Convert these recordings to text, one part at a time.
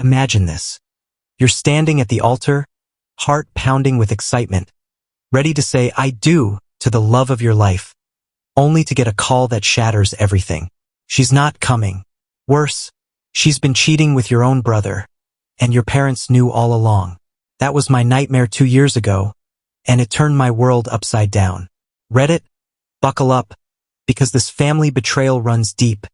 Imagine this. You're standing at the altar, heart pounding with excitement, ready to say "I do" to the love of your life, only to get a call that shatters everything. She's not coming. Worse, she's been cheating with your own brother, and your parents knew all along. That was my nightmare 2 years ago, and it turned my world upside down. Reddit, buckle up, because this family betrayal runs deep,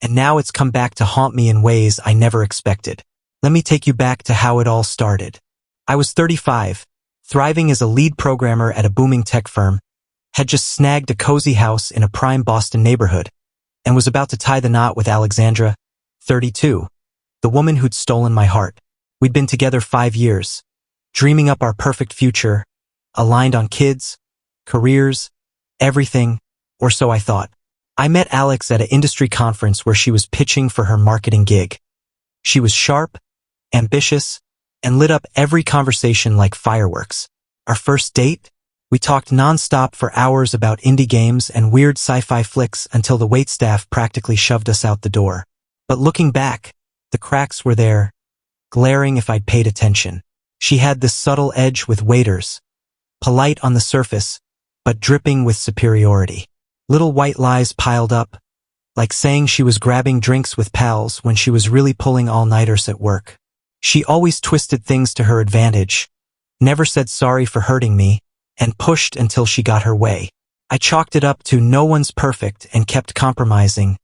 and now it's come back to haunt me in ways I never expected. Let me take you back to how it all started. I was 35, thriving as a lead programmer at a booming tech firm, had just snagged a cozy house in a prime Boston neighborhood, and was about to tie the knot with Alexandra, 32, the woman who'd stolen my heart. We'd been together 5 years, dreaming up our perfect future, aligned on kids, careers, everything, or so I thought. I met Alex at an industry conference where she was pitching for her marketing gig. She was sharp, ambitious, and lit up every conversation like fireworks. Our first date? We talked nonstop for hours about indie games and weird sci-fi flicks until the waitstaff practically shoved us out the door. But looking back, the cracks were there, glaring if I'd paid attention. She had this subtle edge with waiters, polite on the surface, but dripping with superiority. Little white lies piled up, like saying she was grabbing drinks with pals when she was really pulling all-nighters at work. She always twisted things to her advantage, never said sorry for hurting me, and pushed until she got her way. I chalked it up to no one's perfect and kept compromising,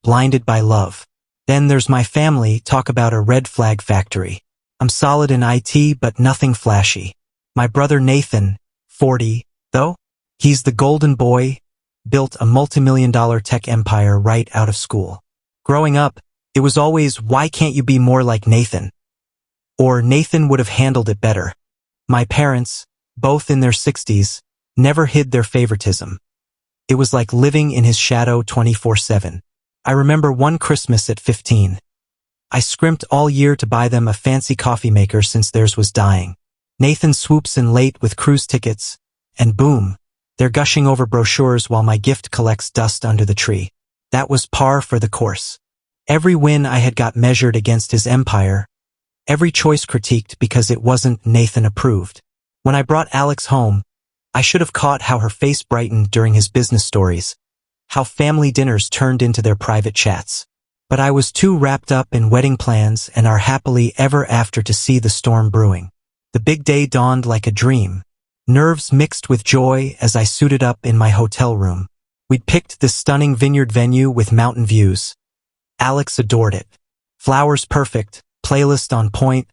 blinded by love. Then there's my family, talk about a red flag factory. I'm solid in IT, but nothing flashy. My brother Nathan, 40, though, he's the golden boy, built a multi-million-dollar tech empire right out of school. Growing up, it was always, why can't you be more like Nathan? Or Nathan would have handled it better. My parents, both in their 60s, never hid their favoritism. It was like living in his shadow 24/7. I remember one Christmas at 15. I scrimped all year to buy them a fancy coffee maker since theirs was dying. Nathan swoops in late with cruise tickets, and boom, they're gushing over brochures while my gift collects dust under the tree. That was par for the course. Every win I had got measured against his empire, every choice critiqued because it wasn't Nathan approved. When I brought Alex home, I should have caught how her face brightened during his business stories, how family dinners turned into their private chats. But I was too wrapped up in wedding plans and our happily ever after to see the storm brewing. The big day dawned like a dream, nerves mixed with joy as I suited up in my hotel room. We'd picked this stunning vineyard venue with mountain views. Alex adored it. Flowers perfect, playlist on point,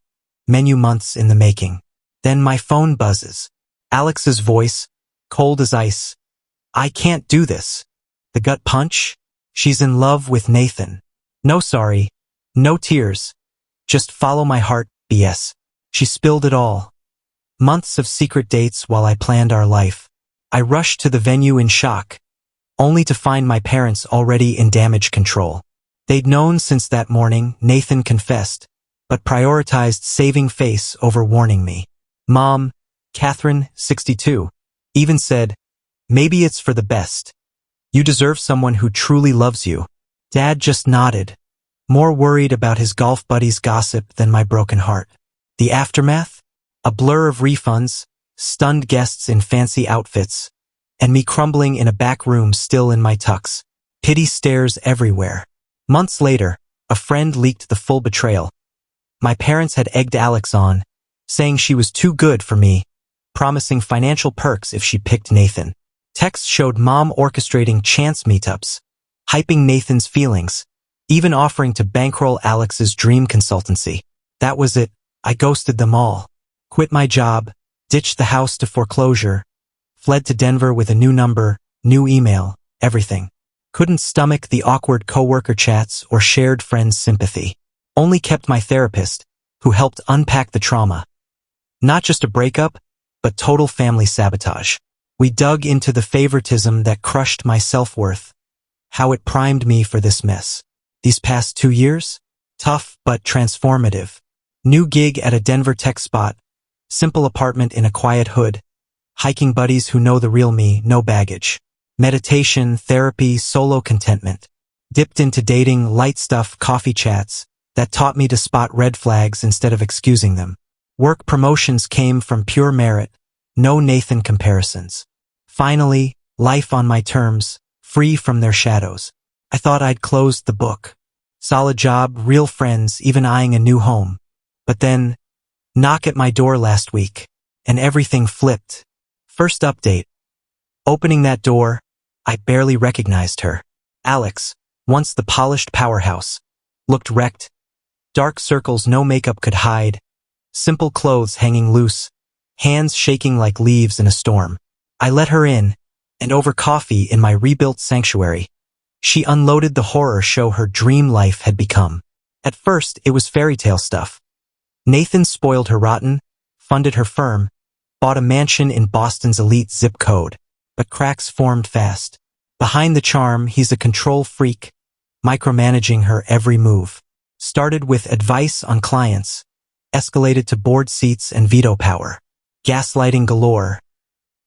menu months in the making. Then my phone buzzes. Alex's voice, cold as ice. I can't do this. The gut punch? She's in love with Nathan. No sorry, no tears. Just follow my heart, BS. She spilled it all. Months of secret dates while I planned our life. I rushed to the venue in shock, only to find my parents already in damage control. They'd known since that morning, Nathan confessed, but prioritized saving face over warning me. Mom, Catherine, 62, even said, maybe it's for the best. You deserve someone who truly loves you. Dad just nodded, more worried about his golf buddy's gossip than my broken heart. The aftermath? A blur of refunds, stunned guests in fancy outfits, and me crumbling in a back room still in my tux. Pity stares everywhere. Months later, a friend leaked the full betrayal. My parents had egged Alex on, saying she was too good for me, promising financial perks if she picked Nathan. Texts showed Mom orchestrating chance meetups, hyping Nathan's feelings, even offering to bankroll Alex's dream consultancy. That was it. I ghosted them all. Quit my job, ditched the house to foreclosure, fled to Denver with a new number, new email, everything. Couldn't stomach the awkward coworker chats or shared friends' sympathy. Only kept my therapist, who helped unpack the trauma. Not just a breakup, but total family sabotage. We dug into the favoritism that crushed my self-worth, how it primed me for this mess. These past 2 years? Tough but transformative. New gig at a Denver tech spot, simple apartment in a quiet hood, hiking buddies who know the real me, no baggage. Meditation, therapy, solo contentment. Dipped into dating, light stuff, coffee chats, that taught me to spot red flags instead of excusing them. Work promotions came from pure merit, no Nathan comparisons. Finally, life on my terms, free from their shadows. I thought I'd closed the book. Solid job, real friends, even eyeing a new home. But then, knock at my door last week, and everything flipped. First update. Opening that door, I barely recognized her. Alex, once the polished powerhouse, looked wrecked. Dark circles no makeup could hide, simple clothes hanging loose, hands shaking like leaves in a storm. I let her in, and over coffee in my rebuilt sanctuary, she unloaded the horror show her dream life had become. At first, it was fairy tale stuff. Nathan spoiled her rotten, funded her firm, bought a mansion in Boston's elite zip code. But cracks formed fast. Behind the charm, he's a control freak, micromanaging her every move. Started with advice on clients, escalated to board seats and veto power. Gaslighting galore,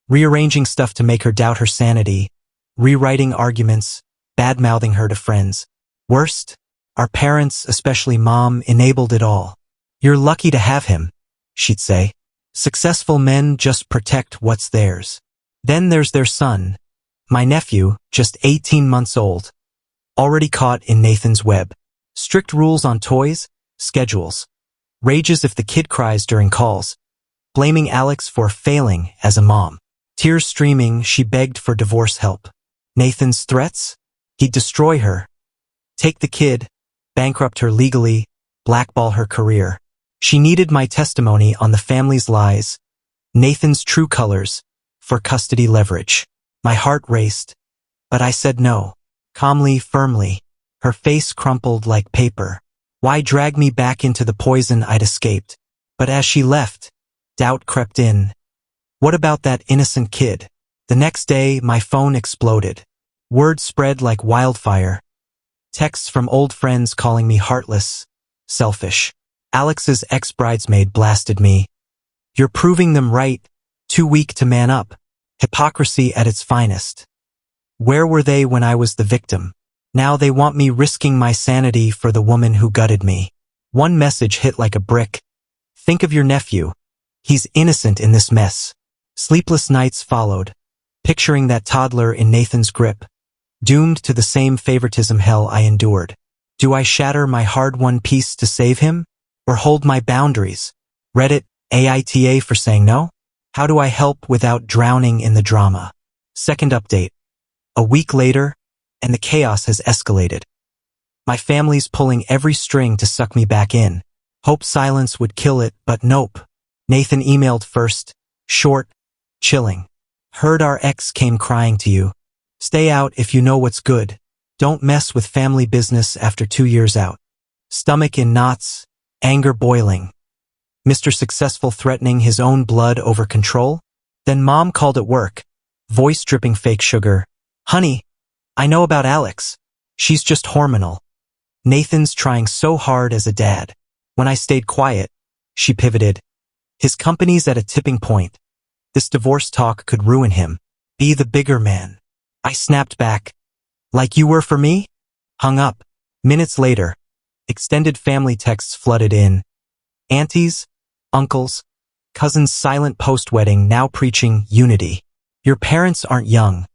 rearranging stuff to make her doubt her sanity, rewriting arguments, bad-mouthing her to friends. Worst, our parents, especially Mom, enabled it all. You're lucky to have him, she'd say. Successful men just protect what's theirs. Then there's their son, my nephew, just 18 months old, already caught in Nathan's web. Strict rules on toys, schedules. Rages if the kid cries during calls. Blaming Alex for failing as a mom. Tears streaming, she begged for divorce help. Nathan's threats? He'd destroy her. Take the kid, bankrupt her legally, blackball her career. She needed my testimony on the family's lies, Nathan's true colors, for custody leverage. My heart raced, but I said no. Calmly, firmly. Her face crumpled like paper. Why drag me back into the poison I'd escaped? But as she left, doubt crept in. What about that innocent kid? The next day, my phone exploded. Word spread like wildfire. Texts from old friends calling me heartless, selfish. Alex's ex-bridesmaid blasted me. You're proving them right, too weak to man up. Hypocrisy at its finest. Where were they when I was the victim? Now they want me risking my sanity for the woman who gutted me. One message hit like a brick. Think of your nephew. He's innocent in this mess. Sleepless nights followed, picturing that toddler in Nathan's grip, doomed to the same favoritism hell I endured. Do I shatter my hard-won peace to save him? Or hold my boundaries? Reddit, AITA for saying no? How do I help without drowning in the drama? Second update. A week later, and the chaos has escalated. My family's pulling every string to suck me back in. Hope silence would kill it, but nope. Nathan emailed first, short, chilling. Heard our ex came crying to you. Stay out if you know what's good. Don't mess with family business after 2 years out. Stomach in knots, anger boiling. Mr. Successful threatening his own blood over control? Then Mom called at work, voice dripping fake sugar. Honey, I know about Alex. She's just hormonal. Nathan's trying so hard as a dad. When I stayed quiet, she pivoted. His company's at a tipping point. This divorce talk could ruin him. Be the bigger man. I snapped back. Like you were for me? Hung up. Minutes later, extended family texts flooded in. Aunties, uncles, cousins silent post-wedding now preaching unity. Your parents aren't young.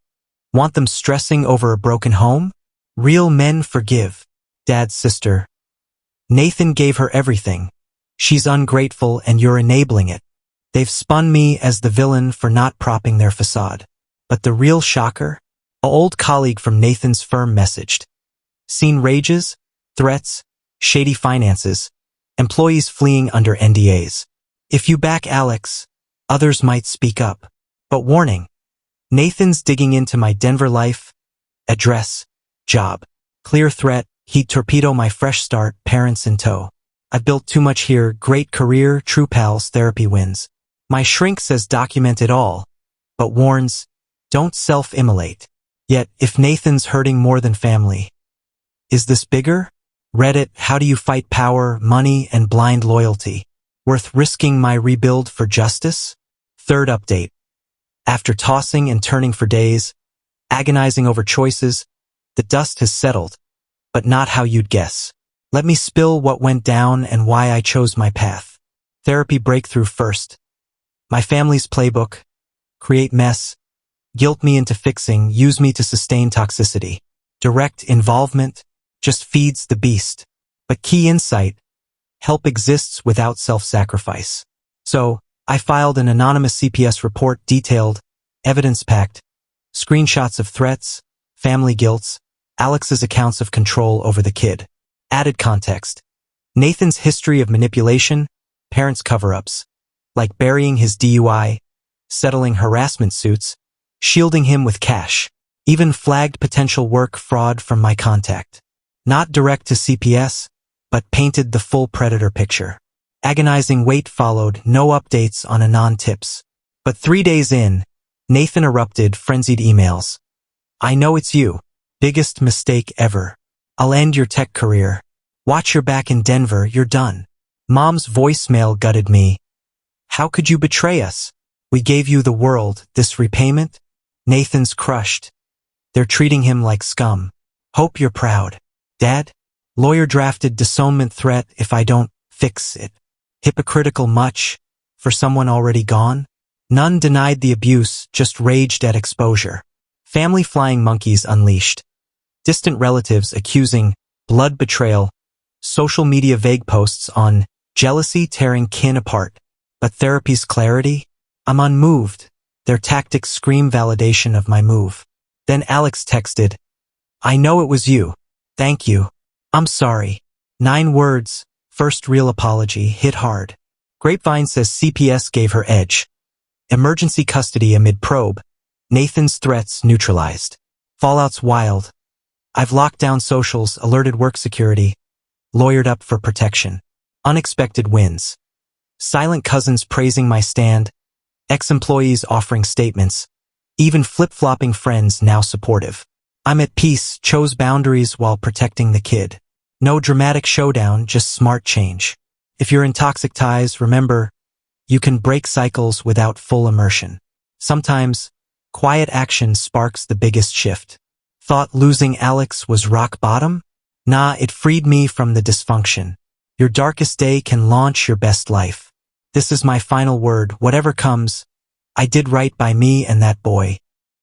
Want them stressing over a broken home? Real men forgive. Dad's sister. Nathan gave her everything. She's ungrateful and you're enabling it. They've spun me as the villain for not propping their facade. But the real shocker? An old colleague from Nathan's firm messaged. Seen rages, threats, shady finances, employees fleeing under NDAs. If you back Alex, others might speak up. But warning, Nathan's digging into my Denver life, address, job. Clear threat, he'd torpedo my fresh start, parents in tow. I've built too much here, great career, true pals, therapy wins. My shrink says document it all, but warns, don't self-immolate. Yet, if Nathan's hurting more than family, is this bigger? Reddit, how do you fight power, money, and blind loyalty? Worth risking my rebuild for justice? Third update. After tossing and turning for days, agonizing over choices, the dust has settled, but not how you'd guess. Let me spill what went down and why I chose my path. Therapy breakthrough first. My family's playbook. Create mess. Guilt me into fixing. Use me to sustain toxicity. Direct involvement just feeds the beast. But key insight. Help exists without self-sacrifice. So, I filed an anonymous CPS report detailed, evidence-packed, screenshots of threats, family guilts, Alex's accounts of control over the kid. Added context. Nathan's history of manipulation, parents' cover-ups, like burying his DUI, settling harassment suits, shielding him with cash, even flagged potential work fraud from my contact. Not direct to CPS, but painted the full predator picture. Agonizing wait followed, no updates on Anon tips. But 3 days in, Nathan erupted, frenzied emails. I know it's you. Biggest mistake ever. I'll end your tech career. Watch your back in Denver, you're done. Mom's voicemail gutted me. How could you betray us? We gave you the world, this repayment? Nathan's crushed. They're treating him like scum. Hope you're proud. Dad? Lawyer drafted disownment threat if I don't fix it. Hypocritical much for someone already gone? None denied the abuse, just raged at exposure. Family flying monkeys unleashed. Distant relatives accusing blood betrayal. Social media vague posts on jealousy tearing kin apart. But therapy's clarity? I'm unmoved. Their tactics scream validation of my move. Then Alex texted, I know it was you. Thank you. I'm sorry. 9 words, first real apology, hit hard. Grapevine says CPS gave her edge. Emergency custody amid probe. Nathan's threats neutralized. Fallout's wild. I've locked down socials, alerted work security, lawyered up for protection. Unexpected wins. Silent cousins praising my stand, ex-employees offering statements, even flip-flopping friends now supportive. I'm at peace, chose boundaries while protecting the kid. No dramatic showdown, just smart change. If you're in toxic ties, remember, you can break cycles without full immersion. Sometimes, quiet action sparks the biggest shift. Thought losing Alex was rock bottom? Nah, it freed me from the dysfunction. Your darkest day can launch your best life. This is my final word, whatever comes. I did right by me and that boy.